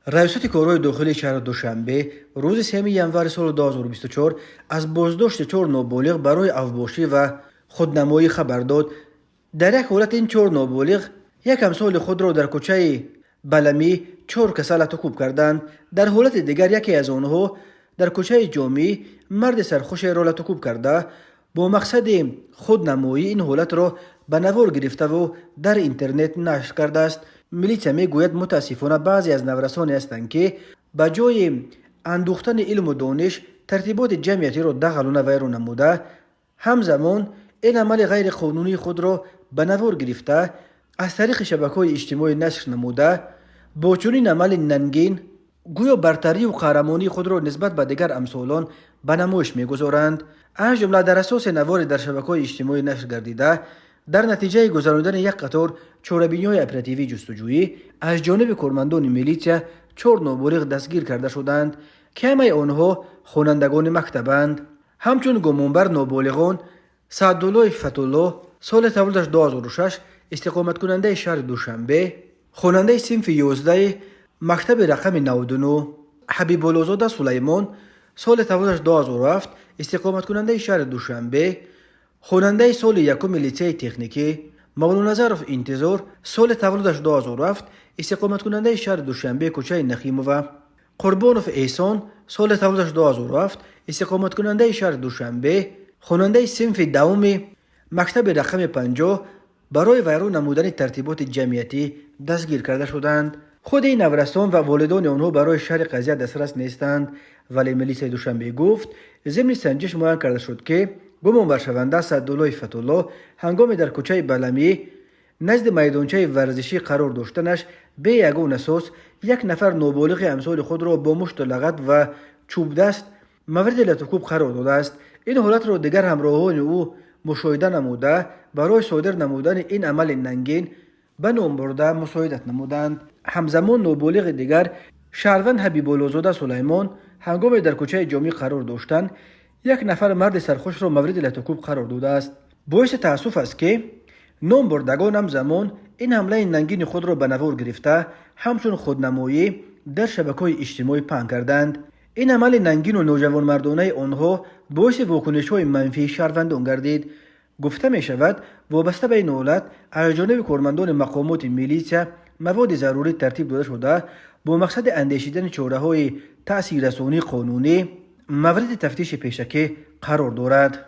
ریاست کارهای داخلی شهر دوشنبه روز 3 ینور سال 2024 از بازداشت 4 نابالغ برای افباشی و خودنمایی خبر داد. در یک حالت این 4 نابالغ یک همسال خود را در کوچه بلمی 4 کسل کوب کردند. در حالت دیگر یکی از آنها در کوچه جامی مرد سرخوش را کوب کرده با مقصد خودنمایی این حالت را به نوار گرفته و در اینترنت نشر کرده است. میلیسیا میگوید متاسفانه بعضی از نورسانی هستند که به جای اندوختن علم و دانش ترتیبات جمعیتی را دغل و ویران نموده، همزمان این عمل غیر قانونی خود را به نوار گرفته از طریق شبکه‌های اجتماعی نشر نموده، با چنین عمل ننگین گویا برتری و قهرمانی خود را نسبت به دیگر امثالان به نمایش میگذارند. از جمله در اساس نواری در شبکه‌های اجتماعی نشر گردیده، در نتیجه گذراندن یک قطار چاره‌بینی‌های اپراتیوی جستجویی از جانب کارمندان میلیسیا 4 نابالغ دستگیر کرده شدند که همه آنها خوانندگان مکتبند. همچون گمانبر نابالغان سعدالله فتح‌الله سال تولدش 2006 استقامت کننده شهر دوشنبه، خواننده صنف 11 مکتب رقم 99 حبیب الله‌زاده سلیمان سال تولدش 2007 استقامت کننده شهر دوشنبه، خواننده سال یکم لیسه تکنیکی مولانا نظرف انتظار سال تولدش 2007 استقامت کننده شهر دوشنبه کوچه نخیموه، قربانوف احسان سال تولدش 2007 استقامت کننده شهر دوشنبه، خواننده صنف دوم مکتب رقم 50 برای ویران نمودن ترتیبات جمعیتی دستگیر کرده شدند. خود این نورستان و والدان آنها برای شرح قضیه دسترس نیستند، ولی میلیسیا دوشنبه گفت ضمن سنجش معین کرده شد که گمان شونده سعدالله فتح‌الله هنگام در کوچه بلمی نزد میدانچه ورزشی قرار داشتنش به یگان اساس یک نفر نابالغ امثال خود را با مشت و لغت و چوب دست مورد لطف‌کوب قرار داده است. این حالت را دیگر همراهان او مشاهده نموده برای صادر نمودن این عمل ننگین به نام برده مساعدت نمودند. همزمان نابالغ دیگر شهروند حبیب الله‌زاده سلیمان هنگام در کوچه جامی قرار داشتند یک نفر مرد سرخوش را مورد لطف‌کوب قرار داده است. باعث تأسف است که نام بردگان همزمان این حمله ننگین خود را به نوار گرفته همچون خودنمایی در شبکه‌های اجتماعی پهن کردند. این عمل ننگین و نوجوان مردانه آنها باعث واکنش‌های منفی شهروندان گردید. گفته می شود وابسته به این حالت از جانب کارمندان مقامات میلیسیا مواد ضروری ترتیب داده شده با مقصد اندیشیدن چاره‌های تأثیررسانی قانونی مورد تفتیش پیشکی قرار دارد.